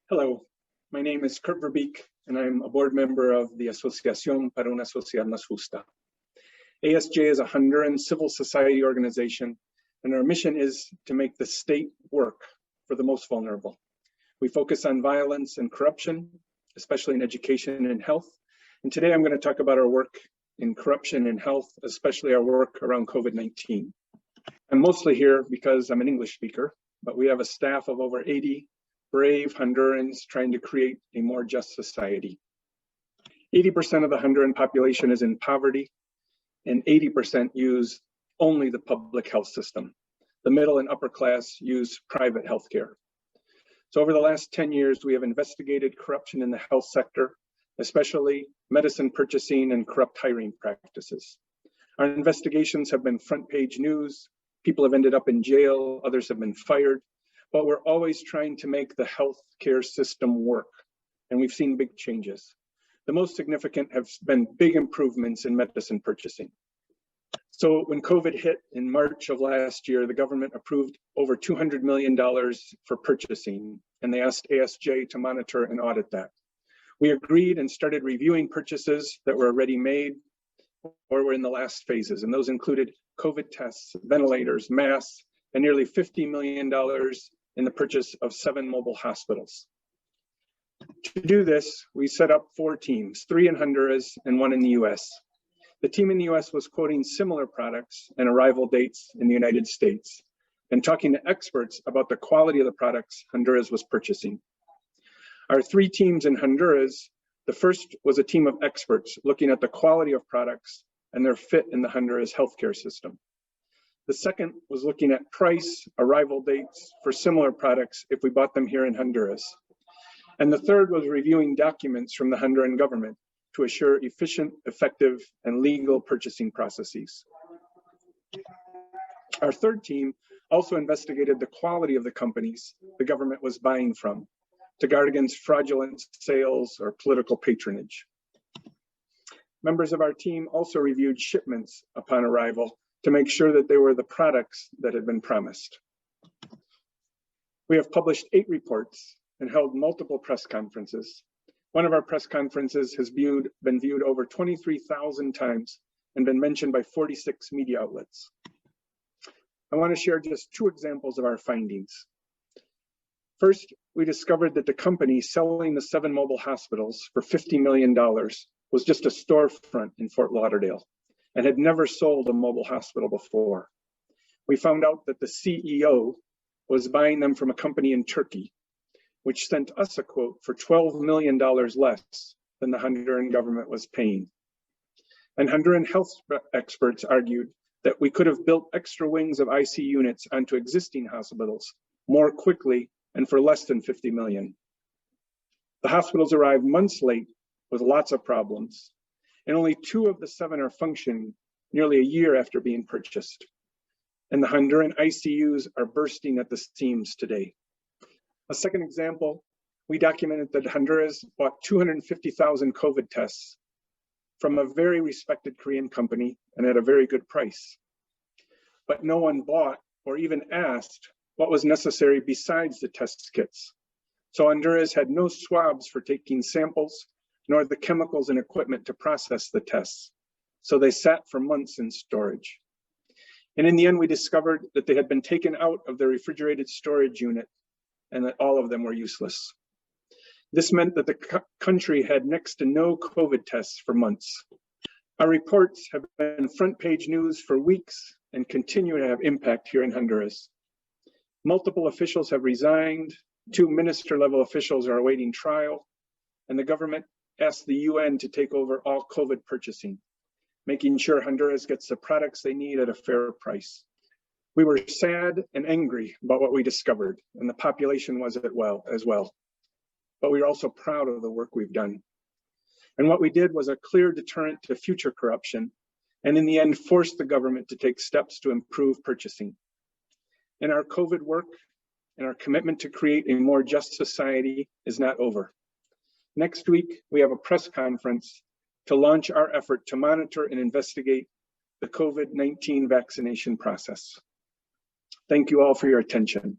Hello, my name is Kurt Verbeek, and I'm a board member of the Asociación para una Sociedad Más Justa. ASJ is a Honduran civil society organization, and our mission is to make the state work for the most vulnerable. We focus on violence and corruption, especially in education and health. And today I'm going to talk about our work in corruption and health, especially our work around COVID-19. I'm mostly here because I'm an English speaker, but we have a staff of over 80 brave Hondurans trying to create a more just society. 80% of the Honduran population is in poverty, and 80% use only the public health system. The middle and upper class use private healthcare. So over the last 10 years, we have investigated corruption in the health sector, especially medicine purchasing and corrupt hiring practices. Our investigations have been front page news. People have ended up in jail, others have been fired. But we're always trying to make the healthcare system work, and we've seen big changes. The most significant have been big improvements in medicine purchasing. So when COVID hit in March of last year, the government approved over $200 million for purchasing, and they asked ASJ to monitor and audit that. We agreed and started reviewing purchases that were already made or were in the last phases, and those included COVID tests, ventilators, masks, and nearly $50 million in the purchase of 7 mobile hospitals. To do this, we set up 4 teams, 3 in Honduras and 1 in the US. The team in the US was quoting similar products and arrival dates in the United States and talking to experts about the quality of the products Honduras was purchasing. Our 3 teams in Honduras, the first was a team of experts looking at the quality of products and their fit in the Honduras healthcare system. The second was looking at price, arrival dates for similar products if we bought them here in Honduras. And the third was reviewing documents from the Honduran government to assure efficient, effective, and legal purchasing processes. Our third team also investigated the quality of the companies the government was buying from to guard against fraudulent sales or political patronage. Members of our team also reviewed shipments upon arrival to make sure that they were the products that had been promised. We have published 8 reports and held multiple press conferences. One of our press conferences has been viewed over 23,000 times and been mentioned by 46 media outlets. I want to share just 2 examples of our findings. First, we discovered that the company selling the 7 mobile hospitals for $50 million was just a storefront in Fort Lauderdale and had never sold a mobile hospital before. We found out that the CEO was buying them from a company in Turkey, which sent us a quote for $12 million less than the Honduran government was paying. And Honduran health experts argued that we could have built extra wings of IC units onto existing hospitals more quickly and for less than $50 million. The hospitals arrived months late with lots of problems, and only 2 of the 7 are functioning nearly a year after being purchased. And the Honduran ICUs are bursting at the seams today. A second example, we documented that Honduras bought 250,000 COVID tests from a very respected Korean company and at a very good price. But no one bought or even asked what was necessary besides the test kits. So Honduras had no swabs for taking samples, nor the chemicals and equipment to process the tests. So they sat for months in storage. And in the end, we discovered that they had been taken out of the refrigerated storage unit and that all of them were useless. This meant that the country had next to no COVID tests for months. Our reports have been front page news for weeks and continue to have impact here in Honduras. Multiple officials have resigned, 2 minister-level officials are awaiting trial, and the government asked the UN to take over all COVID purchasing, making sure Honduras gets the products they need at a fair price. We were sad and angry about what we discovered, and the population was as well. But we are also proud of the work we've done. And what we did was a clear deterrent to future corruption, and in the end forced the government to take steps to improve purchasing. And our COVID work and our commitment to create a more just society is not over. Next week, we have a press conference to launch our effort to monitor and investigate the COVID-19 vaccination process. Thank you all for your attention.